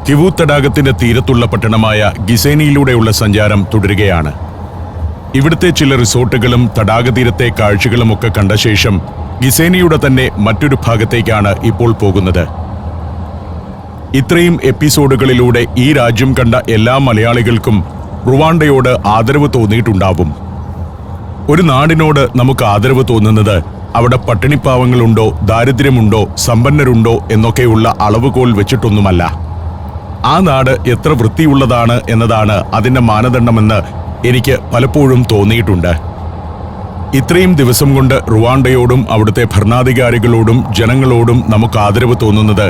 Kivu തടാകത്തിന്റെ തീരത്തുള്ള പട്ടണമായ ഗിസേനിയിലൂടെയുള്ള സഞ്ചാരം തുടരുകയാണ്. ഇവിടുത്തെ ചില റിസോർട്ടുകളും തടാകതീരത്തെ കാഴ്ചകളുമൊക്കെ കണ്ട ശേഷം ഗിസേനിയുടെ തന്നെ മറ്റൊരു ഭാഗത്തേക്കാണ് ഇപ്പോൾ പോകുന്നത്. ഇത്രയും എപ്പിസോഡുകളിലൂടെ ഈ രാജ്യം കണ്ട എല്ലാ മലയാളികൾക്കും റുവാണ്ടയോട് ആദരവ് തോന്നിയിട്ടുണ്ടാവും. ഒരു നാടിനോട് നമുക്ക് ആദരവ് തോന്നുന്നത് അവിടെ പട്ടിണിപ്പാവങ്ങളുണ്ടോ, ദാരിദ്ര്യമുണ്ടോ, സമ്പന്നരുണ്ടോ എന്നൊക്കെയുള്ള അളവുകോൽ വെച്ചിട്ടൊന്നുമല്ല. ആ നാട് എത്ര വൃത്തിയുള്ളതാണ് എന്നതാണ് അതിൻ്റെ മാനദണ്ഡമെന്ന് എനിക്ക് പലപ്പോഴും തോന്നിയിട്ടുണ്ട്. ഇത്രയും ദിവസം കൊണ്ട് റുവാണ്ടയോടും അവിടുത്തെ ഭരണാധികാരികളോടും ജനങ്ങളോടും നമുക്ക് ആദരവ് തോന്നുന്നത്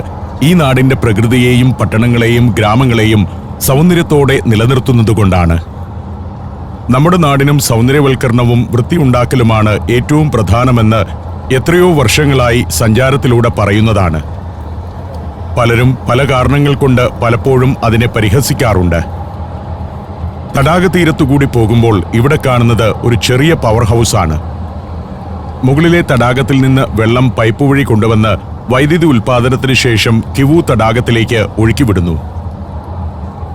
ഈ നാടിൻ്റെ പ്രകൃതിയെയും പട്ടണങ്ങളെയും ഗ്രാമങ്ങളെയും സൗന്ദര്യത്തോടെ നിലനിർത്തുന്നതുകൊണ്ടാണ്. നമ്മുടെ നാടിനും സൗന്ദര്യവൽക്കരണവും വൃത്തിയുണ്ടാക്കലുമാണ് ഏറ്റവും പ്രധാനമെന്ന് എത്രയോ വർഷങ്ങളായി സഞ്ചാരത്തിലൂടെ പറയുന്നതാണ്. പലരും പല കാരണങ്ങൾ കൊണ്ട് പലപ്പോഴും അതിനെ പരിഹസിക്കാറുണ്ട്. തടാകതീരത്തുകൂടി പോകുമ്പോൾ ഇവിടെ കാണുന്നത് ഒരു ചെറിയ പവർ ഹൗസാണ്. മുകളിലെ തടാകത്തിൽ നിന്ന് വെള്ളം പൈപ്പ് വഴി കൊണ്ടുവന്ന് വൈദ്യുതി ഉൽപാദനത്തിന് ശേഷം കിവു തടാകത്തിലേക്ക് ഒഴുക്കിവിടുന്നു.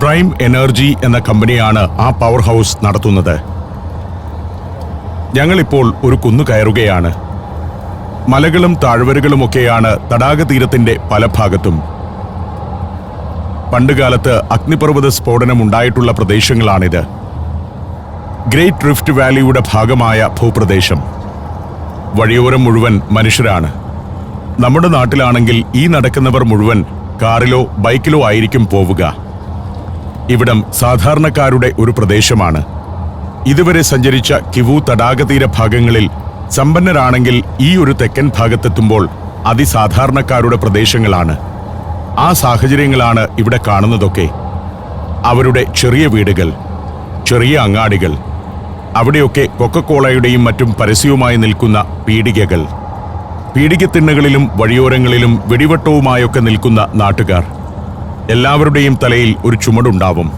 പ്രൈം എനർജി എന്ന കമ്പനിയാണ് ആ പവർ ഹൗസ് നടത്തുന്നത്. ഞങ്ങളിപ്പോൾ ഒരു കുന്നു കയറുകയാണ്. മലകളും താഴ്വരകളുമൊക്കെയാണ് തടാകതീരത്തിന്റെ പല ഭാഗത്തും. പണ്ടുകാലത്ത് അഗ്നിപർവ്വത സ്ഫോടനം ഉണ്ടായിട്ടുള്ള പ്രദേശങ്ങളാണിത്. ഗ്രേറ്റ് റിഫ്റ്റ് വാലിയുടെ ഭാഗമായ ഭൂപ്രദേശം. വഴിയോരം മുഴുവൻ മനുഷ്യരാണ്. നമ്മുടെ നാട്ടിലാണെങ്കിൽ ഈ നടക്കുന്നവർ മുഴുവൻ കാറിലോ ബൈക്കിലോ ആയിരിക്കും പോവുക. ഇവിടം സാധാരണക്കാരുടെ ഒരു പ്രദേശമാണ്. ഇതുവരെ സഞ്ചരിച്ച കിവു തടാകതീര ഭാഗങ്ങളിൽ സമ്പന്നരാണെങ്കിൽ ഈ ഒരു തെക്കൻ ഭാഗത്തെത്തുമ്പോൾ അതിസാധാരണക്കാരുടെ പ്രദേശങ്ങളാണ്. ആ സാഹചര്യങ്ങളാണ് ഇവിടെ കാണുന്നതൊക്കെ. അവരുടെ ചെറിയ വീടുകൾ, ചെറിയ അങ്ങാടികൾ, അവിടെയൊക്കെ കൊക്കക്കോളയുടെയും മറ്റും പരസ്യവുമായി നിൽക്കുന്ന പീടികകൾ, പീടികത്തിണ്ണകളിലും വഴിയോരങ്ങളിലും വെടിവട്ടവുമായൊക്കെ നിൽക്കുന്ന നാട്ടുകാർ. എല്ലാവരുടെയും തലയിൽ ഒരു ചുമടുണ്ടാവും.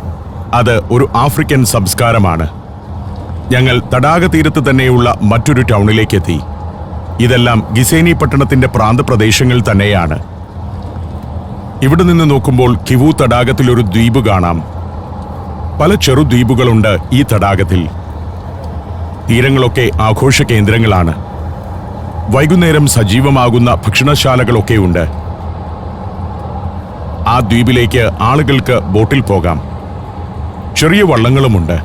അത് ഒരു ആഫ്രിക്കൻ സംസ്കാരമാണ്. ഞങ്ങൾ തടാകതീരത്ത് തന്നെയുള്ള മറ്റൊരു ടൗണിലേക്കെത്തി. ഇതെല്ലാം ഗിസേനി പട്ടണത്തിന്റെ പ്രാന്തപ്രദേശങ്ങൾ തന്നെയാണ്. ഇവിടെ നിന്ന് നോക്കുമ്പോൾ കിവു തടാകത്തിലൊരു ദ്വീപ് കാണാം. പല ചെറുദ്വീപുകളുണ്ട് ഈ തടാകത്തിൽ. തീരങ്ങളൊക്കെ ആഘോഷ കേന്ദ്രങ്ങളാണ്. വൈകുന്നേരം സജീവമാകുന്ന ഭക്ഷണശാലകളൊക്കെയുണ്ട്. ആ ദ്വീപിലേക്ക് ആളുകൾക്ക് ബോട്ടിൽ പോകാം. ചെറിയ വള്ളങ്ങളുമുണ്ട്.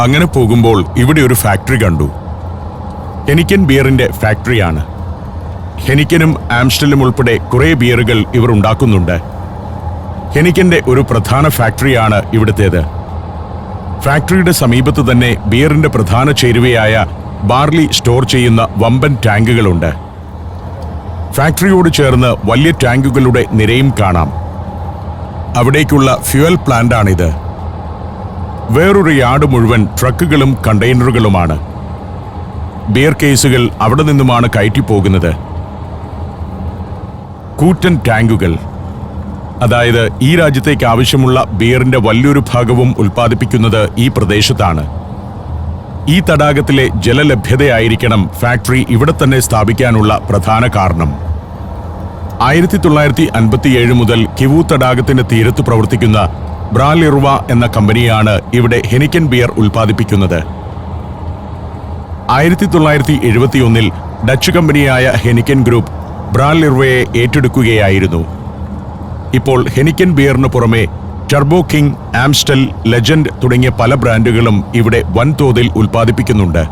അങ്ങനെ പോകുമ്പോൾ ഇവിടെ ഒരു ഫാക്ടറി കണ്ടു. ഹെനിക്കൻ ബിയറിന്റെ ഫാക്ടറിയാണ്. ഹെനിക്കനും ആംസ്റ്റലും ഉൾപ്പെടെ കുറേ ബിയറുകൾ ഇവർ ഉണ്ടാക്കുന്നുണ്ട്. ഹെനിക്കന്റെ ഒരു പ്രധാന ഫാക്ടറിയാണ് ഇവിടുത്തേത്. ഫാക്ടറിയുടെ സമീപത്ത് തന്നെ ബിയറിന്റെ പ്രധാന ചേരുവയായ ബാർലി സ്റ്റോർ ചെയ്യുന്ന വമ്പൻ ടാങ്കുകളുണ്ട്. ഫാക്ടറിയോട് ചേർന്ന് വലിയ ടാങ്കുകളുടെ നിരയും കാണാം. അവിടേക്കുള്ള ഫ്യുവൽ പ്ലാന്റാണിത്. വേറൊരു യാർഡ് മുഴുവൻ ട്രക്കുകളും കണ്ടെയ്നറുകളുമാണ്. ബിയർ കേസുകൾ അവിടെ നിന്നുമാണ് കയറ്റിപ്പോകുന്നത്. കൂറ്റൻ ടാങ്കുകൾ, അതായത് ഈ രാജ്യത്തേക്ക് ആവശ്യമുള്ള ബിയറിന്റെ വലിയൊരു ഭാഗവും ഉൽപ്പാദിപ്പിക്കുന്നത് ഈ പ്രദേശത്താണ്. ഈ തടാകത്തിലെ ജലലഭ്യതയായിരിക്കണം ഫാക്ടറി ഇവിടെ തന്നെ സ്ഥാപിക്കാനുള്ള പ്രധാന കാരണം. 1957 മുതൽ കിവു തടാകത്തിന്റെ തീരത്ത് പ്രവർത്തിക്കുന്ന ബ്രാലിർവ എന്ന കമ്പനിയാണ് ഇവിടെ ഹെനിക്കൻ ബിയർ ഉൽപ്പാദിപ്പിക്കുന്നത്. 1971 ഡച്ച് കമ്പനിയായ ഹെനിക്കൻ ഗ്രൂപ്പ് ബ്രാലിർവയെ ഏറ്റെടുക്കുകയായിരുന്നു. ഇപ്പോൾ ഹെനിക്കൻ ബിയറിന് പുറമെ ടർബോ കിങ്, ആംസ്റ്റൽ, ലെജൻഡ് തുടങ്ങിയ പല ബ്രാൻഡുകളും ഇവിടെ വൻതോതിൽ ഉൽപ്പാദിപ്പിക്കുന്നുണ്ട്.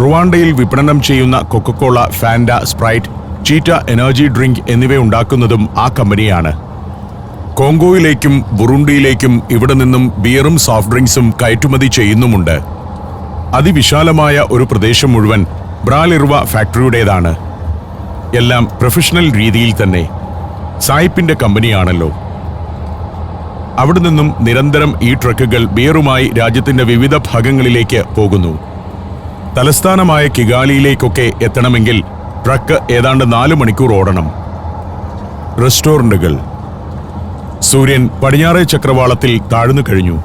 റുവാണ്ടയിൽ വിപണനം ചെയ്യുന്ന Coca Cola, Fanta, sprite, cheetah energy drink എന്നിവ ഉണ്ടാക്കുന്നതും ആ കമ്പനിയാണ്. കോങ്കോയിലേക്കും ബുറുണ്ടിയിലേക്കും ഇവിടെ നിന്നും ബിയറും സോഫ്റ്റ് ഡ്രിങ്ക്സും കയറ്റുമതി ചെയ്യുന്നുമുണ്ട്. അതിവിശാലമായ ഒരു പ്രദേശം മുഴുവൻ ബ്രാലിർവ ഫാക്ടറിയുടേതാണ്. എല്ലാം പ്രൊഫഷണൽ രീതിയിൽ തന്നെ. സായിപ്പിന്റെ കമ്പനിയാണല്ലോ. അവിടെ നിന്നും നിരന്തരം ഈ ട്രക്കുകൾ ബിയറുമായി രാജ്യത്തിന്റെ വിവിധ ഭാഗങ്ങളിലേക്ക് പോകുന്നു. തലസ്ഥാനമായ കിഗാലിയിലേക്കൊക്കെ എത്തണമെങ്കിൽ ട്രക്ക് ഏതാണ്ട് 4 മണിക്കൂർ ഓടണം. റെസ്റ്റോറന്റുകൾ. സൂര്യൻ പടിഞ്ഞാറേ ചക്രവാളത്തിൽ താഴ്ന്നു കഴിഞ്ഞു.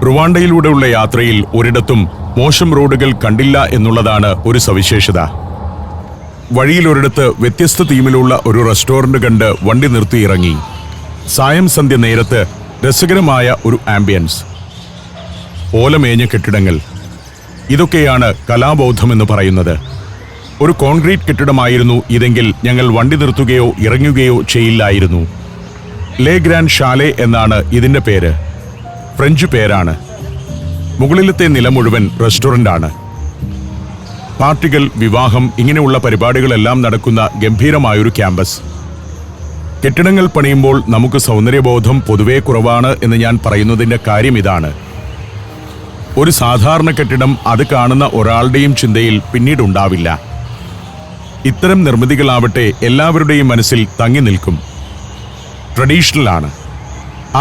റുവാണ്ടയിലൂടെയുള്ള യാത്രയിൽ ഒരിടത്തും മോശം റോഡുകൾ കണ്ടില്ല എന്നുള്ളതാണ് ഒരു സവിശേഷത. വഴിയിലൊരിടത്ത് വ്യത്യസ്ത തീമിലുള്ള ഒരു റെസ്റ്റോറന്റ് കണ്ട് വണ്ടി നിർത്തി ഇറങ്ങി. സായം സന്ധ്യ നേരത്ത് രസകരമായ ഒരു ആംബിയൻസ്, ഓലമേഞ്ഞ കെട്ടിടങ്ങൾ, ഇതൊക്കെയാണ് കലാബോധമെന്ന് പറയുന്നത്. ഒരു കോൺക്രീറ്റ് കെട്ടിടമായിരുന്നു ഇതെങ്കിൽ ഞങ്ങൾ വണ്ടി നിർത്തുകയോ ഇറങ്ങുകയോ ചെയ്യില്ലായിരുന്നു. ലേ ഗ്രാൻഡ് ഷാലെ എന്നാണ് ഇതിന്റെ പേര്. ഫ്രഞ്ച് പേരാണ്. മുകളിലത്തെ നില മുഴുവൻ റെസ്റ്റോറൻ്റാണ്. പാർട്ടികൾ, വിവാഹം, ഇങ്ങനെയുള്ള പരിപാടികളെല്ലാം നടക്കുന്ന ഗംഭീരമായൊരു ക്യാമ്പസ്. കെട്ടിടങ്ങൾ പണിയുമ്പോൾ നമുക്ക് സൗന്ദര്യബോധം പൊതുവേ കുറവാണ് എന്ന് ഞാൻ പറയുന്നതിൻ്റെ കാര്യം ഇതാണ്. ഒരു സാധാരണ കെട്ടിടം അത് കാണുന്ന ഒരാളുടെയും ചിന്തയിൽ പിന്നീടുണ്ടാവില്ല. ഇത്തരം നിർമ്മിതികളാവട്ടെ എല്ലാവരുടെയും മനസ്സിൽ തങ്ങി നിൽക്കും. ട്രഡീഷണലാണ്.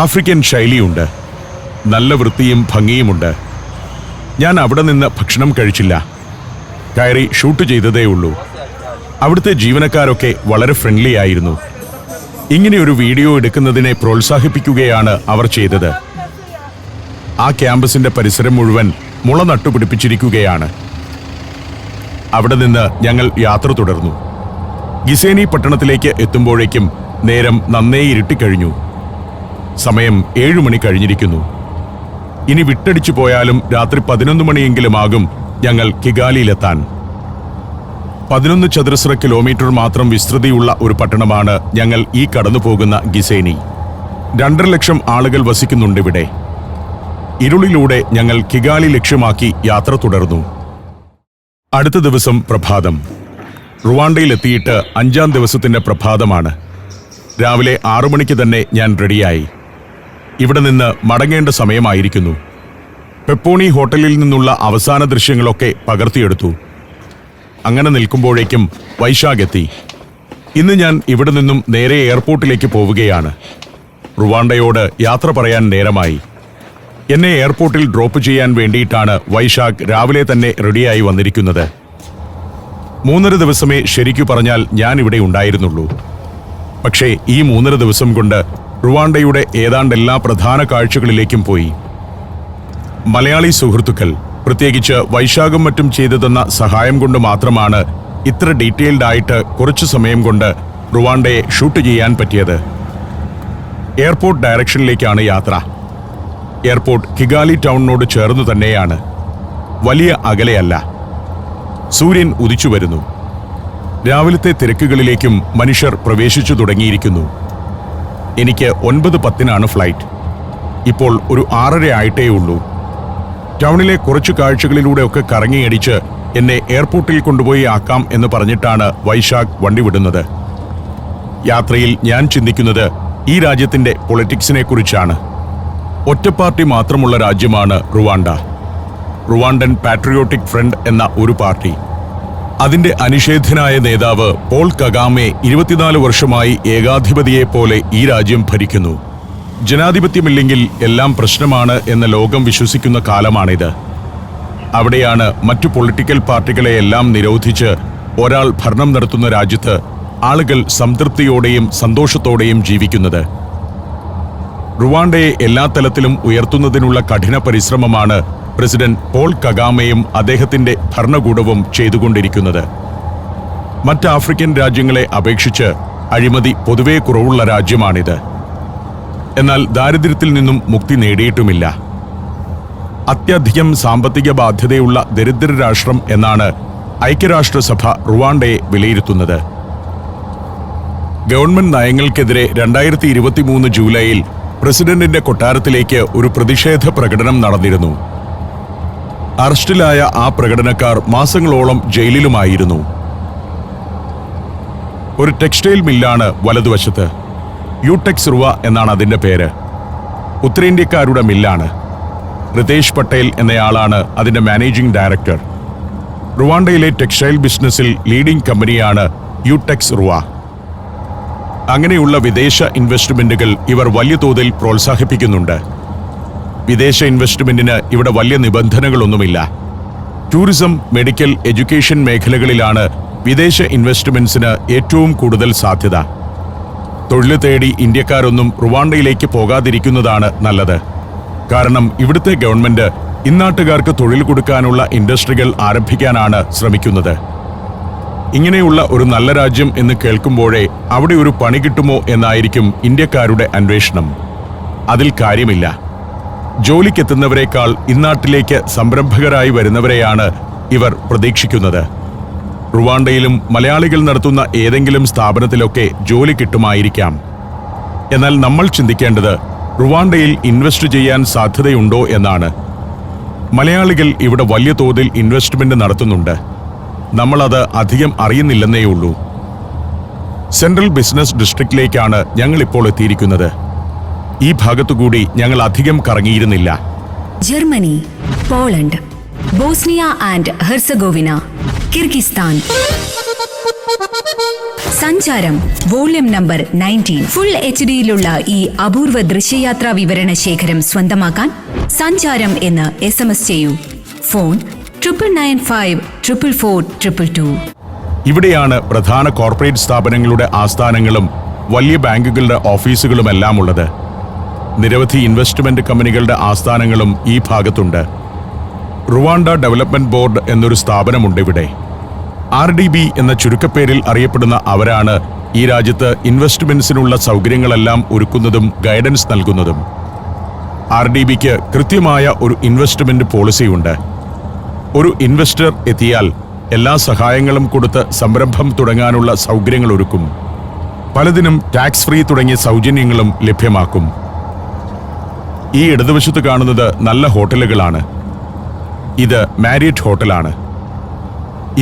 ആഫ്രിക്കൻ ശൈലിയുണ്ട്. നല്ല വൃത്തിയും ഭംഗിയുമുണ്ട്. ഞാൻ അവിടെ നിന്ന് ഭക്ഷണം കഴിച്ചില്ല. കയറി ഷൂട്ട് ചെയ്തതേ ഉള്ളൂ. അവിടുത്തെ ജീവനക്കാരൊക്കെ വളരെ ഫ്രണ്ട്ലി ആയിരുന്നു. ഇങ്ങനെയൊരു വീഡിയോ എടുക്കുന്നതിനെ പ്രോത്സാഹിപ്പിക്കുകയാണ് അവർ ചെയ്തത്. ആ ക്യാമ്പസിന്റെ പരിസരം മുഴുവൻ മുള നട്ടുപിടിപ്പിച്ചിരിക്കുകയാണ്. അവിടെ നിന്ന് ഞങ്ങൾ യാത്ര തുടർന്നു. ഗിസേനി പട്ടണത്തിലേക്ക് എത്തുമ്പോഴേക്കും നേരം നന്നേ ഇരുട്ടിക്കഴിഞ്ഞു. സമയം 7 മണി കഴിഞ്ഞിരിക്കുന്നു. ഇനി വിട്ടടിച്ചു പോയാലും രാത്രി 11 മണിയെങ്കിലും ആകും ഞങ്ങൾ കിഗാലിയിലെത്താൻ. 11 ചതുരശ്ര കിലോമീറ്റർ മാത്രം വിസ്തൃതിയുള്ള ഒരു പട്ടണമാണ് ഞങ്ങൾ ഈ കടന്നുപോകുന്ന ഗിസേനി. 2.5 ലക്ഷം ആളുകൾ വസിക്കുന്നുണ്ടിവിടെ. ഇരുളിലൂടെ ഞങ്ങൾ കിഗാലി ലക്ഷ്യമാക്കി യാത്ര തുടർന്നു. അടുത്ത ദിവസം പ്രഭാതം. റുവാണ്ടയിലെത്തിയിട്ട് 5-ാം ദിവസത്തിന്റെ പ്രഭാതമാണ്. രാവിലെ 6 മണിക്ക് തന്നെ ഞാൻ റെഡിയായി. ഇവിടെ നിന്ന് മടങ്ങേണ്ട സമയമായിരിക്കുന്നു. പെപ്പോണി ഹോട്ടലിൽ നിന്നുള്ള അവസാന ദൃശ്യങ്ങളൊക്കെ പകർത്തിയെടുത്തു. അങ്ങനെ നിൽക്കുമ്പോഴേക്കും വൈശാഖ് എത്തി. ഇന്ന് ഞാൻ ഇവിടെ നിന്നും നേരെ എയർപോർട്ടിലേക്ക് പോവുകയാണ്. റുവാണ്ടയോട് യാത്ര പറയാൻ നേരമായി. എന്നെ എയർപോർട്ടിൽ ഡ്രോപ്പ് ചെയ്യാൻ വേണ്ടിയിട്ടാണ് വൈശാഖ് രാവിലെ തന്നെ റെഡിയായി വന്നിരിക്കുന്നത്. 3.5 ദിവസമേ ശരിക്കു പറഞ്ഞാൽ ഞാൻ ഇവിടെ ഉണ്ടായിരുന്നുള്ളൂ. പക്ഷേ ഈ 3.5 ദിവസം കൊണ്ട് റുവാണ്ടയുടെ ഏതാണ്ട് എല്ലാ പ്രധാന കാഴ്ചകളിലേക്കും പോയി. മലയാളി സുഹൃത്തുക്കൾ, പ്രത്യേകിച്ച് വൈശാഖും മറ്റും ചെയ്തു തന്ന സഹായം കൊണ്ട് മാത്രമാണ് ഇത്ര ഡീറ്റെയിൽഡ് ആയിട്ട് കുറച്ചു സമയം കൊണ്ട് റുവാണ്ടയെ ഷൂട്ട് ചെയ്യാൻ പറ്റിയത്. എയർപോർട്ട് ഡയറക്ഷനിലേക്കാണ് യാത്ര. എയർപോർട്ട് കിഗാലി ടൗണിനോട് ചേർന്നു തന്നെയാണ്. വലിയ അകലെയല്ല. സൂര്യൻ ഉദിച്ചു വരുന്നു. രാവിലത്തെ തിരക്കുകളിലേക്കും മനുഷ്യർ പ്രവേശിച്ചു തുടങ്ങിയിരിക്കുന്നു. എനിക്ക് 9:10 ഫ്ലൈറ്റ്. ഇപ്പോൾ ഒരു 6:30 ആയിട്ടേ ഉള്ളൂ. ടൗണിലെ കുറച്ചു കാഴ്ചകളിലൂടെയൊക്കെ കറങ്ങിയടിച്ച് എന്നെ എയർപോർട്ടിൽ കൊണ്ടുപോയി ആക്കാം എന്ന് പറഞ്ഞിട്ടാണ് വൈശാഖ് വണ്ടി വിടുന്നത്. യാത്രയിൽ ഞാൻ ചിന്തിക്കുന്നത് ഈ രാജ്യത്തിന്റെ പൊളിറ്റിക്സിനെ കുറിച്ചാണ്. ഒറ്റപ്പാർട്ടി മാത്രമുള്ള രാജ്യമാണ് റുവാണ്ട. റുവാണ്ടൻ പാട്രിയോട്ടിക് ഫ്രണ്ട് എന്ന ഒരു പാർട്ടി. അതിന്റെ അനിഷേധ്യനായ നേതാവ് പോൾ കഗാമെ 24 വർഷമായി ഏകാധിപതിയെപ്പോലെ ഈ രാജ്യം ഭരിക്കുന്നു. ജനാധിപത്യമില്ലെങ്കിൽ എല്ലാം പ്രശ്നമാണ് എന്ന് ലോകം വിശ്വസിക്കുന്ന കാലമാണിത്. അവിടെയാണ് മറ്റു പൊളിറ്റിക്കൽ പാർട്ടികളെയെല്ലാം നിരോധിച്ച് ഒരാൾ ഭരണം നടത്തുന്ന രാജ്യത്ത് ആളുകൾ സംതൃപ്തിയോടെയും സന്തോഷത്തോടെയും ജീവിക്കുന്നത്. റുവാണ്ടയെ എല്ലാ തലത്തിലും ഉയർത്തുന്നതിനുള്ള കഠിന പരിശ്രമമാണ് പ്രസിഡന്റ് പോൾ കഗാമയും അദ്ദേഹത്തിന്റെ ഭരണകൂടവും ചെയ്തുകൊണ്ടിരിക്കുന്നത്. മറ്റ് ആഫ്രിക്കൻ രാജ്യങ്ങളെ അപേക്ഷിച്ച് അഴിമതി പൊതുവേ കുറവുള്ള രാജ്യമാണിത്. എന്നാൽ ദാരിദ്ര്യത്തിൽ നിന്നും മുക്തി നേടിയിട്ടുമില്ല. അത്യധികം സാമ്പത്തിക ബാധ്യതയുള്ള ദരിദ്ര രാഷ്ട്രം എന്നാണ് ഐക്യരാഷ്ട്രസഭ റുവാണ്ടയെ വിലയിരുത്തുന്നത്. ഗവൺമെന്റ് നയങ്ങൾക്കെതിരെ 2023 ജൂലൈയിൽ പ്രസിഡന്റിന്റെ കൊട്ടാരത്തിലേക്ക് ഒരു പ്രതിഷേധ പ്രകടനം നടന്നിരുന്നു. അറസ്റ്റിലായ ആ പ്രകടനക്കാർ മാസങ്ങളോളം ജയിലിലുമായിരുന്നു. ഒരു ടെക്സ്റ്റൈൽ മില്ലാണ് വലതുവശത്ത്. യൂടെക്സ് റുവ എന്നാണ് അതിന്റെ പേര്. ഉത്തരേന്ത്യക്കാരുടെ മില്ലാണ്. റിതേഷ് പട്ടേൽ എന്നയാളാണ് അതിന്റെ മാനേജിംഗ് ഡയറക്ടർ. റുവാണ്ടയിലെ ടെക്സ്റ്റൈൽ ബിസിനസ്സിൽ ലീഡിംഗ് കമ്പനിയാണ് യൂടെക്സ് റുവ. അങ്ങനെയുള്ള വിദേശ ഇൻവെസ്റ്റ്മെന്റുകൾ ഇവർ വലിയ തോതിൽ പ്രോത്സാഹിപ്പിക്കുന്നുണ്ട്. വിദേശ ഇൻവെസ്റ്റ്മെന്റിന് ഇവിടെ വലിയ നിബന്ധനകളൊന്നുമില്ല. ടൂറിസം, മെഡിക്കൽ, എഡ്യൂക്കേഷൻ മേഖലകളിലാണ് വിദേശ ഇൻവെസ്റ്റ്മെന്റ്സിന് ഏറ്റവും കൂടുതൽ സാധ്യത. തൊഴിൽ തേടി ഇന്ത്യക്കാരൊന്നും റുവാണ്ടയിലേക്ക് പോകാതിരിക്കുന്നതാണ് നല്ലത്. കാരണം ഇവിടുത്തെ ഗവൺമെന്റ് ഇന്നാട്ടുകാർക്ക് തൊഴിൽ കൊടുക്കാനുള്ള ഇൻഡസ്ട്രികൾ ആരംഭിക്കാനാണ് ശ്രമിക്കുന്നത്. ഇങ്ങനെയുള്ള ഒരു നല്ല രാജ്യം എന്ന് കേൾക്കുമ്പോഴേ അവിടെ ഒരു പണി കിട്ടുമോ എന്നായിരിക്കും ഇന്ത്യക്കാരുടെ അന്വേഷണം. അതിൽ കാര്യമില്ല. ജോലിക്കെത്തുന്നവരെക്കാൾ ഇന്നാട്ടിലേക്ക് സംരംഭകരായി വരുന്നവരെയാണ് ഇവർ പ്രതീക്ഷിക്കുന്നത്. റുവാണ്ടയിലും മലയാളികൾ നടത്തുന്ന ഏതെങ്കിലും സ്ഥാപനത്തിലൊക്കെ ജോലി കിട്ടുമായിരിക്കാം. എന്നാൽ നമ്മൾ ചിന്തിക്കേണ്ടത് റുവാണ്ടയിൽ ഇൻവെസ്റ്റ് ചെയ്യാൻ സാധ്യതയുണ്ടോ എന്നാണ്. മലയാളികൾ ഇവിടെ വലിയ തോതിൽ ഇൻവെസ്റ്റ്മെന്റ് നടത്തുന്നുണ്ട്. നമ്മളത് അധികം അറിയുന്നില്ലെന്നേയുള്ളൂ. സെൻട്രൽ ബിസിനസ് ഡിസ്ട്രിക്റ്റിലേക്കാണ് ഞങ്ങൾ ഇപ്പോൾ എത്തിയിരിക്കുന്നത്. ഈ ഭാഗത്തുകൂടി ഞങ്ങൾ അധികം കറങ്ങിയിരുന്നില്ല. Germany, Poland, Bosnia and Herzegovina, Kyrgyzstan. Sancharam volume number 19. Full HD-യിലുള്ള ഈ അപൂർവ ദൃശ്യയാത്രാ വിവരണ ശേഖരം സ്വന്തമാക്കാൻ സഞ്ചാരം എന്ന് SMS ചെയ്യൂ. ഫോൺ 9995444222. ഇവിടെയാണ് പ്രധാന കോർപ്പറേറ്റ് സ്ഥാപനങ്ങളുടെ ആസ്ഥാനങ്ങളും വലിയ ബാങ്കുകളുടെ ഓഫീസുകളുമെല്ലാം ഉള്ളത്. നിരവധി ഇൻവെസ്റ്റ്മെന്റ് കമ്പനികളുടെ ആസ്ഥാനങ്ങളും ഈ ഭാഗത്തുണ്ട്. റുവാണ്ട ഡെവലപ്മെന്റ് ബോർഡ് എന്നൊരു സ്ഥാപനമുണ്ട് ഇവിടെ. RDB എന്ന ചുരുക്കപ്പേരിൽ അറിയപ്പെടുന്ന അവരാണ് ഈ രാജ്യത്ത് ഇൻവെസ്റ്റ്മെന്റ്സിനുള്ള സൗകര്യങ്ങളെല്ലാം ഒരുക്കുന്നതും ഗൈഡൻസ് നൽകുന്നതും. RDBക്ക് കൃത്യമായ ഒരു ഇൻവെസ്റ്റ്മെന്റ് പോളിസിയുണ്ട്. ഒരു ഇൻവെസ്റ്റർ എത്തിയാൽ എല്ലാ സഹായങ്ങളും കൊടുത്ത് സംരംഭം തുടങ്ങാനുള്ള സൗകര്യങ്ങൾ ഒരുക്കും. പലതിനും ടാക്സ് ഫ്രീ തുടങ്ങിയ സൗജന്യങ്ങളും ലഭ്യമാക്കും. ഈ ഇടതുവശത്ത് കാണുന്നത് നല്ല ഹോട്ടലുകളാണ്. ഇത് മാരിയറ്റ് ഹോട്ടലാണ്.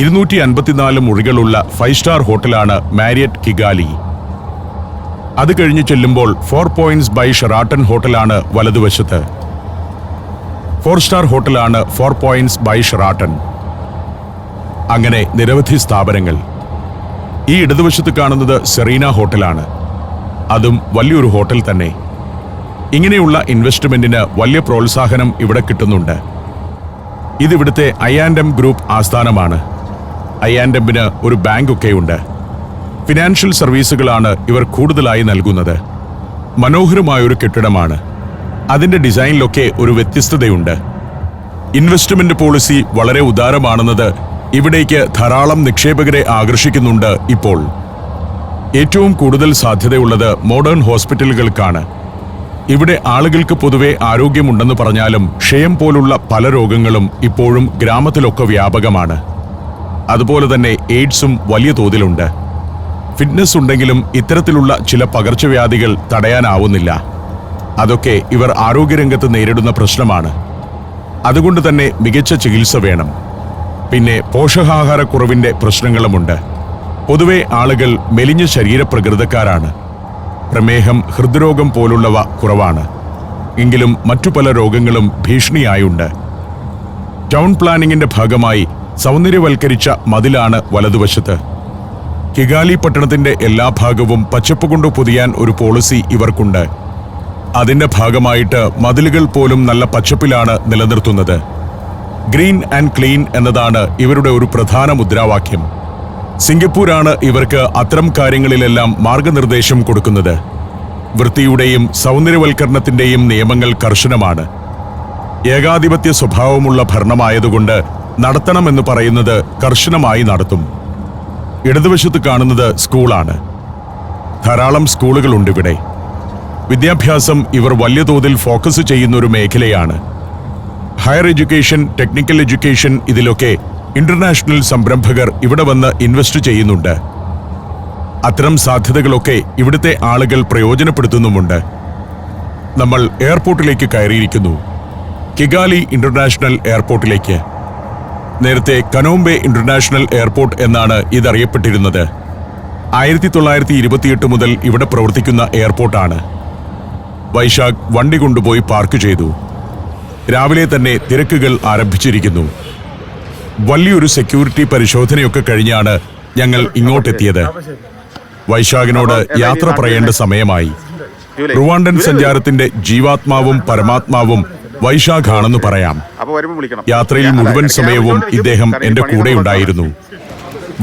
254 മുറികളുള്ള 5 സ്റ്റാർ ഹോട്ടലാണ് മാരിയറ്റ് കിഗാലി. അത് കഴിഞ്ഞ് ചെല്ലുമ്പോൾ 4 പോയിന്റ്സ് ബൈ ഷെറാട്ടൺ ഹോട്ടലാണ് വലതുവശത്ത്. 4 സ്റ്റാർ ഹോട്ടലാണ് 4 പോയിന്റ്സ് ബൈ ഷെറാട്ടൺ. അങ്ങനെ നിരവധി സ്ഥാപനങ്ങൾ. ഈ ഇടതുവശത്ത് കാണുന്നത് സെറീന ഹോട്ടലാണ്. അതും വലിയൊരു ഹോട്ടൽ തന്നെ. ഇങ്ങനെയുള്ള ഇൻവെസ്റ്റ്മെന്റിന് വലിയ പ്രോത്സാഹനം ഇവിടെ കിട്ടുന്നുണ്ട്. ഇതിവിടുത്തെ I&M ഗ്രൂപ്പ് ആസ്ഥാനമാണ്. I&Mന് ഒരു ബാങ്കൊക്കെയുണ്ട്. ഫിനാൻഷ്യൽ സർവീസുകളാണ് ഇവർ കൂടുതലായി നൽകുന്നത്. മനോഹരമായൊരു കെട്ടിടമാണ്. അതിന്റെ ഡിസൈനിലൊക്കെ ഒരു വ്യത്യസ്തതയുണ്ട്. ഇൻവെസ്റ്റ്മെന്റ് പോളിസി വളരെ ഉദാരമാണെന്നത് ഇവിടേക്ക് ധാരാളം നിക്ഷേപകരെ ആകർഷിക്കുന്നുണ്ട്. ഇപ്പോൾ ഏറ്റവും കൂടുതൽ സാധ്യതയുള്ളത് മോഡേൺ ഹോസ്പിറ്റലുകൾക്കാണ്. ഇവിടെ ആളുകൾക്ക് പൊതുവെ ആരോഗ്യമുണ്ടെന്ന് പറഞ്ഞാലും ക്ഷയം പോലുള്ള പല രോഗങ്ങളും ഇപ്പോഴും ഗ്രാമത്തിലൊക്കെ വ്യാപകമാണ്. അതുപോലെ തന്നെ എയ്ഡ്സും വലിയ തോതിലുണ്ട്. ഫിറ്റ്നസ് ഉണ്ടെങ്കിലും ഇത്തരത്തിലുള്ള ചില പകർച്ചവ്യാധികൾ തടയാനാവുന്നില്ല. അതൊക്കെ ഇവർ ആരോഗ്യരംഗത്ത് നേരിടുന്ന പ്രശ്നമാണ്. അതുകൊണ്ട് തന്നെ മികച്ച ചികിത്സ വേണം. പിന്നെ പോഷകാഹാരക്കുറവിന്റെ പ്രശ്നങ്ങളുമുണ്ട്. പൊതുവെ ആളുകൾ മെലിഞ്ഞ ശരീരപ്രകൃതക്കാരാണ്. പ്രമേഹം, ഹൃദ്രോഗം പോലുള്ളവ കുറവാണ്. എങ്കിലും മറ്റു പല രോഗങ്ങളും ഭീഷണിയായുണ്ട്. ടൗൺ പ്ലാനിങ്ങിന്റെ ഭാഗമായി സൗന്ദര്യവൽക്കരിച്ച മതിലാണ് വലതുവശത്ത്. കിഗാലി പട്ടണത്തിന്റെ എല്ലാ ഭാഗവും പച്ചപ്പ് കൊണ്ട് പൊതിയാൻ ഒരു പോളിസി ഇവർക്കുണ്ട്. അതിന്റെ ഭാഗമായിട്ട് മതിലുകൾ പോലും നല്ല പച്ചപ്പിലാണ് നിലനിർത്തുന്നത്. ഗ്രീൻ ആൻഡ് ക്ലീൻ എന്നതാണ് ഇവരുടെ ഒരു പ്രധാന മുദ്രാവാക്യം. സിംഗപ്പൂരാണ് ഇവർക്ക് അത്തരം കാര്യങ്ങളിലെല്ലാം മാർഗനിർദ്ദേശം കൊടുക്കുന്നത്. വൃത്തിയുടെയും സൗന്ദര്യവൽക്കരണത്തിന്റെയും നിയമങ്ങൾ കർശനമാണ്. ഏകാധിപത്യ സ്വഭാവമുള്ള ഭരണമായതുകൊണ്ട് നടത്തണമെന്ന് പറയുന്നത് കർശനമായി നടത്തും. ഇടതുവശത്ത് കാണുന്നത് സ്കൂളാണ്. ധാരാളം സ്കൂളുകളുണ്ട് ഇവിടെ. വിദ്യാഭ്യാസം ഇവർ വലിയ തോതിൽ ഫോക്കസ് ചെയ്യുന്ന ഒരു മേഖലയാണ്. ഹയർ എഡ്യൂക്കേഷൻ, ടെക്നിക്കൽ എഡ്യൂക്കേഷൻ, ഇതിലൊക്കെ ഇന്റർനാഷണൽ സംരംഭകർ ഇവിടെ വന്ന് ഇൻവെസ്റ്റ് ചെയ്യുന്നുണ്ട്. അത്തരം സാധ്യതകളൊക്കെ ഇവിടുത്തെ ആളുകൾ പ്രയോജനപ്പെടുത്തുന്നുമുണ്ട്. നമ്മൾ എയർപോർട്ടിലേക്ക് കയറിയിരിക്കുന്നു. കിഗാലി ഇന്റർനാഷണൽ എയർപോർട്ടിലേക്ക്. നേരത്തെ കനോംബെ ഇന്റർനാഷണൽ എയർപോർട്ട് എന്നാണ് ഇതറിയപ്പെട്ടിരുന്നത്. 1928 മുതൽ ഇവിടെ പ്രവർത്തിക്കുന്ന എയർപോർട്ടാണ്. വൈശാഖ് വണ്ടി കൊണ്ടുപോയി പാർക്ക് ചെയ്തു. രാവിലെ തന്നെ തിരക്കുകൾ ആരംഭിച്ചിരിക്കുന്നു. വലിയൊരു സെക്യൂരിറ്റി പരിശോധനയൊക്കെ കഴിഞ്ഞാണ് ഞങ്ങൾ ഇങ്ങോട്ടെത്തിയത്. വൈശാഖിനോട് യാത്ര പറയേണ്ട സമയമായി. റുവാണ്ടൻ സഞ്ചാരത്തിന്റെ ജീവാത്മാവും പരമാത്മാവും വൈശാഖാണെന്ന് പറയാം. യാത്രയിൽ മുഴുവൻ സമയവും ഇദ്ദേഹം എന്റെ കൂടെയുണ്ടായിരുന്നു.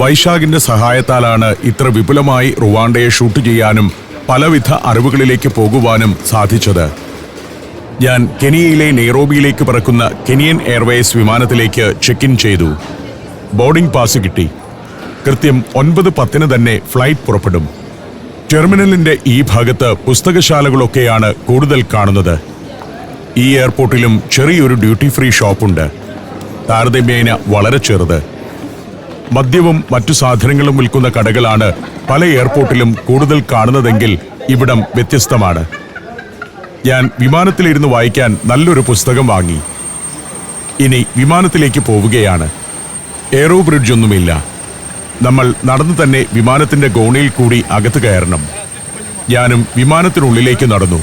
വൈശാഖിന്റെ സഹായത്താലാണ് ഇത്ര വിപുലമായി റുവാണ്ടയെ ഷൂട്ട് ചെയ്യാനും പലവിധ അറിവുകളിലേക്ക് പോകുവാനും സാധിച്ചത്. ഞാൻ കെനിയയിലെ നെയ്റോബിയിലേക്ക് പറക്കുന്ന കെനിയൻ എയർവേസ് വിമാനത്തിലേക്ക് ചെക്ക് ഇൻ ചെയ്തു. ബോർഡിംഗ് പാസ് കിട്ടി. കൃത്യം 9:10 തന്നെ ഫ്ലൈറ്റ് പുറപ്പെടും. ടെർമിനലിന്റെ ഈ ഭാഗത്ത് പുസ്തകശാലകളൊക്കെയാണ് കൂടുതൽ കാണുന്നത്. ഈ എയർപോർട്ടിലും ചെറിയൊരു ഡ്യൂട്ടി ഫ്രീ ഷോപ്പുണ്ട്. താരതമ്യേന വളരെ ചെറുത്. മദ്യവും മറ്റു സാധനങ്ങളും വിൽക്കുന്ന കടകളാണ് പല എയർപോർട്ടിലും കൂടുതൽ കാണുന്നതെങ്കിൽ ഇവിടം വ്യത്യസ്തമാണ്. ഞാൻ വിമാനത്തിലിരുന്ന് വായിക്കാൻ നല്ലൊരു പുസ്തകം വാങ്ങി. ഇനി വിമാനത്തിലേക്ക് പോവുകയാണ്. എയറോ ബ്രിഡ്ജ് ഒന്നുമില്ല. നമ്മൾ നടന്നു തന്നെ വിമാനത്തിന്റെ ഗോണിയിൽ കൂടി അകത്ത് കയറണം. ഞാനും വിമാനത്തിനുള്ളിലേക്ക് നടന്നു.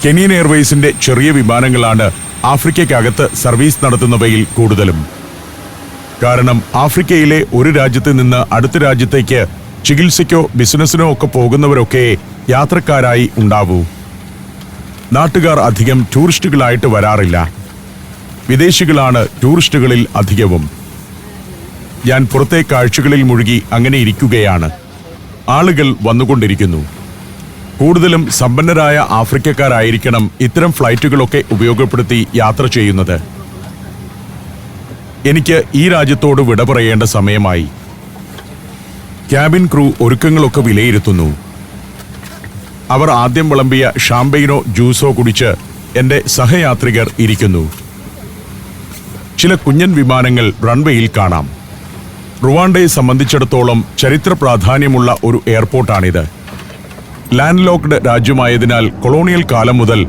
കെനിയൻ എയർവേസിന്റെ ചെറിയ വിമാനങ്ങളാണ് ആഫ്രിക്കയ്ക്കകത്ത് സർവീസ് നടത്തുന്നവയിൽ കൂടുതലും. കാരണം ആഫ്രിക്കയിലെ ഒരു രാജ്യത്ത് നിന്ന് അടുത്ത രാജ്യത്തേക്ക് ചികിത്സയ്ക്കോ ബിസിനസ്സിനോ ഒക്കെ പോകുന്നവരൊക്കെ യാത്രക്കാരായി ഉണ്ടാവൂ. നാട്ടുകാർ അധികം ടൂറിസ്റ്റുകളായിട്ട് വരാറില്ല. വിദേശികളാണ് ടൂറിസ്റ്റുകളിൽ അധികവും. ഞാൻ പുറത്തെ കാഴ്ചകളിൽ മുഴുകി അങ്ങനെ ഇരിക്കുകയാണ്. ആളുകൾ വന്നുകൊണ്ടിരിക്കുന്നു. കൂടുതലും സമ്പന്നരായ ആഫ്രിക്കക്കാരായിരിക്കണം ഇത്തരം ഫ്ലൈറ്റുകളൊക്കെ ഉപയോഗപ്പെടുത്തി യാത്ര ചെയ്യുന്നത്. എനിക്ക് ഈ രാജ്യത്തോട് വിട പറയേണ്ട സമയമായി. ക്യാബിൻ ക്രൂ ഒരുക്കങ്ങളൊക്കെ വിലയിരുത്തുന്നു. അവർ ആദ്യം വിളമ്പിയ ഷാമ്പെയിനോ ജ്യൂസോ കുടിച്ച് എൻ്റെ സഹയാത്രികർ ഇരിക്കുന്നു. ചില കുഞ്ഞൻ വിമാനങ്ങൾ റൺവേയിൽ കാണാം. റുവാണ്ടയെ സംബന്ധിച്ചിടത്തോളം ചരിത്ര പ്രാധാന്യമുള്ള ഒരു എയർപോർട്ടാണിത്. ലാൻഡ് ലോക്ക്ഡ് രാജ്യമായതിനാൽ കൊളോണിയൽ കാലം മുതൽ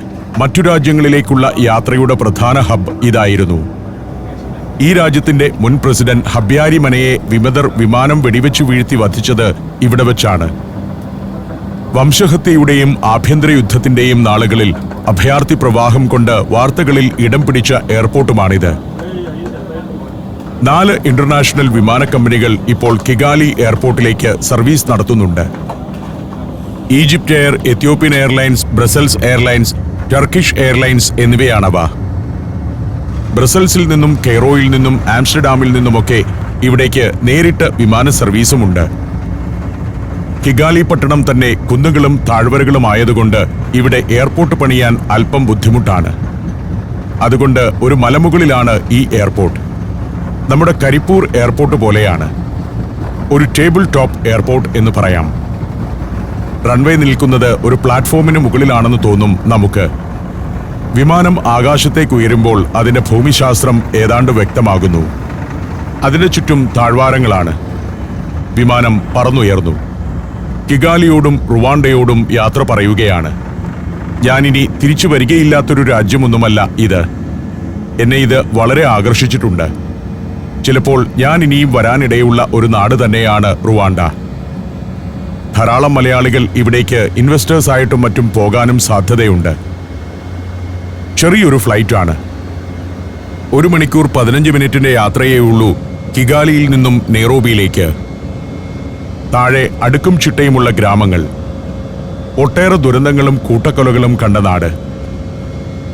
മറ്റു രാജ്യങ്ങളിലേക്കുള്ള യാത്രയുടെ പ്രധാന ഹബ് ഇതായിരുന്നു. ഈ രാജ്യത്തിന്റെ മുൻ പ്രസിഡന്റ് ഹബ്യാരിമനയെ വിമതർ വിമാനം വെടിവെച്ചു വീഴ്ത്തി വധിച്ചത് ഇവിടെ വെച്ചാണ്. വംശഹത്യയുടെയും ആഭ്യന്തര യുദ്ധത്തിന്റെയും നാളുകളിൽ അഭയാർത്ഥി പ്രവാഹം കൊണ്ട് വാർത്തകളിൽ ഇടം പിടിച്ച എയർപോർട്ടുമാണിത്. 4 ഇന്റർനാഷണൽ വിമാന കമ്പനികൾ ഇപ്പോൾ കിഗാലി എയർപോർട്ടിലേക്ക് സർവീസ് നടത്തുന്നുണ്ട്. Egypt Air, Ethiopian Airlines, Brussels Airlines, Turkish Airlines എന്നിവയാണവ. ബ്രസൽസിൽ നിന്നും കെയ്റോയിൽ നിന്നും ആംസ്റ്റർഡാമിൽ നിന്നുമൊക്കെ ഇവിടേക്ക് നേരിട്ട് വിമാന സർവീസുമുണ്ട്. കിഗാലി പട്ടണം തന്നെ കുന്നുകളും താഴ്വരകളും ആയതുകൊണ്ട് ഇവിടെ എയർപോർട്ട് പണിയാൻ അല്പം ബുദ്ധിമുട്ടാണ്. അതുകൊണ്ട് ഒരു മലമുകളിലാണ് ഈ എയർപോർട്ട്. നമ്മുടെ കരിപ്പൂർ എയർപോർട്ട് പോലെയാണ്. ഒരു ടേബിൾ ടോപ്പ് എയർപോർട്ട് എന്ന് പറയാം. റൺവേ നിൽക്കുന്നത് ഒരു പ്ലാറ്റ്ഫോമിന് മുകളിലാണെന്ന് തോന്നും നമുക്ക്. വിമാനം ആകാശത്തേക്ക് ഉയരുമ്പോൾ അതിന്റെ ഭൂമിശാസ്ത്രം ഏതാണ്ട് വ്യക്തമാകുന്നു. അതിന് ചുറ്റും താഴ്വാരങ്ങളാണ്. വിമാനം പറന്നുയർന്നു. കിഗാലിയോടും റുവാണ്ടയോടും യാത്ര പറയുകയാണ്. ഞാനിനി തിരിച്ചു വരികയില്ലാത്തൊരു രാജ്യമൊന്നുമല്ല ഇത്. എന്നെ ഇത് വളരെ ആകർഷിച്ചിട്ടുണ്ട്. ചിലപ്പോൾ ഞാൻ ഇനിയും വരാനിടയുള്ള ഒരു നാട് തന്നെയാണ് റുവാണ്ട. ധാരാളം മലയാളികൾ ഇവിടേക്ക് ഇൻവെസ്റ്റേഴ്സ് ആയിട്ടും മറ്റും പോകാനും സാധ്യതയുണ്ട്. ചെറിയൊരു ഫ്ലൈറ്റാണ്. 1 മണിക്കൂർ 15 മിനിറ്റിന്റെ യാത്രയേ ഉള്ളൂ കിഗാലിയിൽ നിന്നും നെയ്റോബിയിലേക്ക്. താഴെ അടുക്കും ചിട്ടയുമുള്ള ഗ്രാമങ്ങൾ. ഒട്ടേറെ ദുരന്തങ്ങളും കൂട്ടക്കൊലകളും കണ്ട നാട്.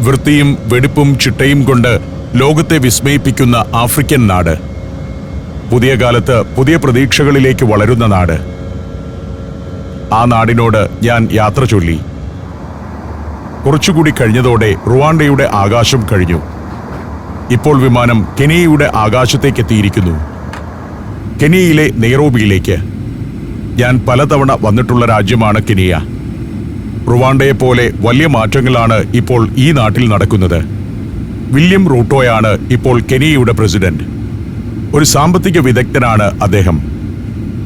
വൃത്തിയും വെടിപ്പും ചിട്ടയും കൊണ്ട് ലോകത്തെ വിസ്മയിപ്പിക്കുന്ന ആഫ്രിക്കൻ നാട്. പുതിയ കാലത്ത് പുതിയ പ്രതീക്ഷകളിലേക്ക് വളരുന്ന നാട്. ആ നാടിനോട് ഞാൻ യാത്ര ചൊല്ലി. കുറച്ചുകൂടി കഴിഞ്ഞതോടെ റുവാണ്ടയുടെ ആകാശം കഴിഞ്ഞു. ഇപ്പോൾ വിമാനം കെനിയയുടെ ആകാശത്തേക്ക് എത്തിയിരിക്കുന്നു. കെനിയയിലെ നെയ്റോബിയിലേക്ക്. ഞാൻ പലതവണ വന്നിട്ടുള്ള രാജ്യമാണ് കെനിയ. റുവാണ്ടയെപ്പോലെ വലിയ മാറ്റങ്ങളാണ് ഇപ്പോൾ ഈ നാട്ടിൽ നടക്കുന്നത്. വില്യം റൂട്ടോയാണ് ഇപ്പോൾ കെനിയയുടെ പ്രസിഡന്റ്. ഒരു സാമ്പത്തിക വിദഗ്ധനാണ് അദ്ദേഹം.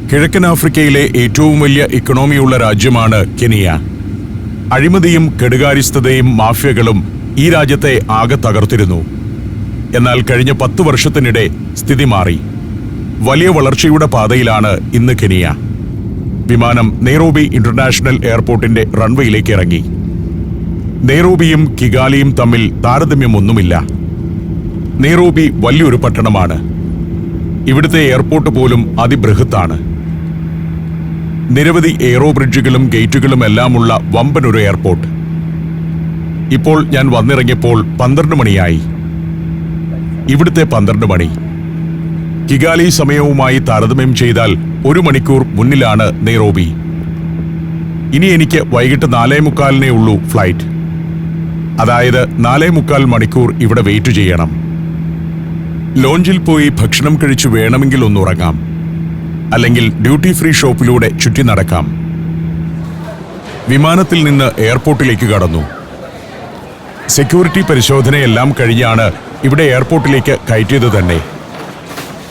കിഴക്കൻ ആഫ്രിക്കയിലെ ഏറ്റവും വലിയ ഇക്കണോമിയുള്ള രാജ്യമാണ് കെനിയ. അഴിമതിയും കെടുകാര്യസ്ഥതയും മാഫിയകളും ഈ രാജ്യത്തെ ആകെ തകർത്തിരുന്നു. എന്നാൽ കഴിഞ്ഞ 10 വർഷത്തിനിടെ സ്ഥിതി മാറി. വലിയ വളർച്ചയുടെ പാതയിലാണ് ഇന്ന് കെനിയ. വിമാനം നെയ്റോബി ഇന്റർനാഷണൽ എയർപോർട്ടിന്റെ റൺവേയിലേക്ക് ഇറങ്ങി. നെയ്റോബിയും കിഗാലിയും തമ്മിൽ താരതമ്യമൊന്നുമില്ല. നെയ്റോബി വലിയൊരു പട്ടണമാണ്. ഇവിടുത്തെ എയർപോർട്ട് പോലും അതിബൃഹത്താണ്. നിരവധി എയറോ ബ്രിഡ്ജുകളും ഗേറ്റുകളും എല്ലാമുള്ള വമ്പനൊരു എയർപോർട്ട്. ഇപ്പോൾ ഞാൻ വന്നിറങ്ങിയപ്പോൾ 12 മണിയായി. ഇവിടുത്തെ 12 മണി. കിഗാലി സമയവുമായി താരതമ്യം ചെയ്താൽ 1 മണിക്കൂർ മുന്നിലാണ് നെയ്റോബി. ഇനി എനിക്ക് വൈകിട്ട് 4:45 ഉള്ളൂ ഫ്ലൈറ്റ്. അതായത് 4:45 മണിക്കൂർ ഇവിടെ വെയിറ്റ് ചെയ്യണം. ലോഞ്ചിൽ പോയി ഭക്ഷണം കഴിച്ചു വേണമെങ്കിൽ ഒന്നുറങ്ങാം. അല്ലെങ്കിൽ ഡ്യൂട്ടി ഫ്രീ ഷോപ്പിലൂടെ ചുറ്റി നടക്കാം. വിമാനത്തിൽ നിന്ന് എയർപോർട്ടിലേക്ക് കടന്നു. സെക്യൂരിറ്റി പരിശോധനയെല്ലാം കഴിഞ്ഞാണ് ഇവിടെ എയർപോർട്ടിലേക്ക് കയറ്റിയത് തന്നെ.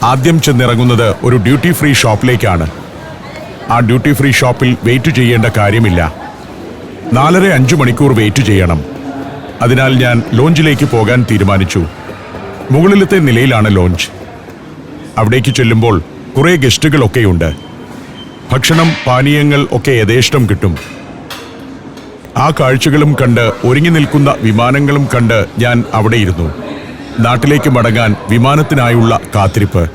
ആദ്യം ചെന്നിറങ്ങുന്നത് ഒരു ഡ്യൂട്ടി ഫ്രീ ഷോപ്പിലേക്കാണ്. ആ ഡ്യൂട്ടി ഫ്രീ ഷോപ്പിൽ വെയിറ്റ് ചെയ്യേണ്ട കാര്യമില്ല. 4.5 മണിക്കൂർ വെയിറ്റ് ചെയ്യണം. അതിനാൽ ഞാൻ ലോഞ്ചിലേക്ക് പോകാൻ തീരുമാനിച്ചു. മുകളിലത്തെ നിലയിലാണ് ലോഞ്ച്. അവിടേക്ക് ചെല്ലുമ്പോൾ കുറേ ഗസ്റ്റുകളൊക്കെയുണ്ട്. ഭക്ഷണം, പാനീയങ്ങൾ ഒക്കെ യഥേഷ്ടം കിട്ടും. ആ കാഴ്ചകളും കണ്ട് ഒരുങ്ങി നിൽക്കുന്ന വിമാനങ്ങളും കണ്ട് ഞാൻ അവിടെ ഇരുന്നു. നാട്ടിലേക്ക് മടങ്ങാൻ വിമാനത്തിനായുള്ള കാത്തിരിപ്പ്.